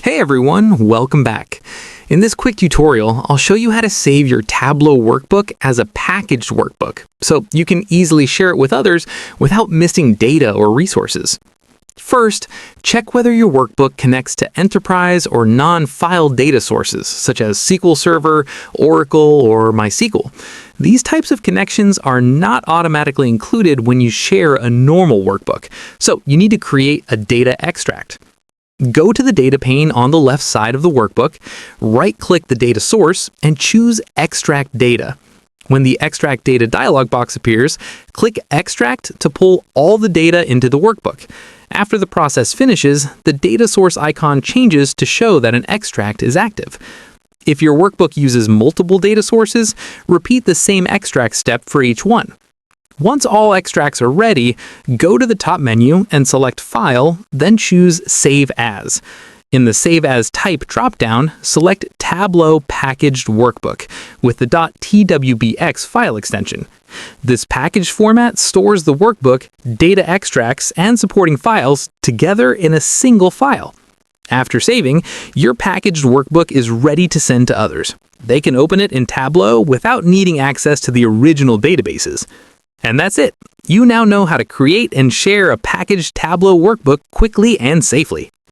Hey everyone, welcome back. In this quick tutorial, I'll show you how to save your Tableau workbook as a packaged workbook, so you can easily share it with others without missing data or resources. First, check whether your workbook connects to enterprise or non-file data sources, such as SQL Server, Oracle, or MySQL. These types of connections are not automatically included when you share a normal workbook, so you need to create a data extract. Go to the data pane on the left side of the workbook, right-click the data source, and choose Extract Data. When the Extract Data dialog box appears, click Extract to pull all the data into the workbook. After the process finishes, the data source icon changes to show that an extract is active. If your workbook uses multiple data sources, repeat the same extract step for each one. Once all extracts are ready, go to the top menu and select File, then choose Save As. In the Save As Type dropdown, select Tableau Packaged Workbook with the .TWBX file extension. This package format stores the workbook, data extracts, and supporting files together in a single file. After saving, your packaged workbook is ready to send to others. They can open it in Tableau without needing access to the original databases. And that's it. You now know how to create and share a packaged Tableau workbook quickly and safely.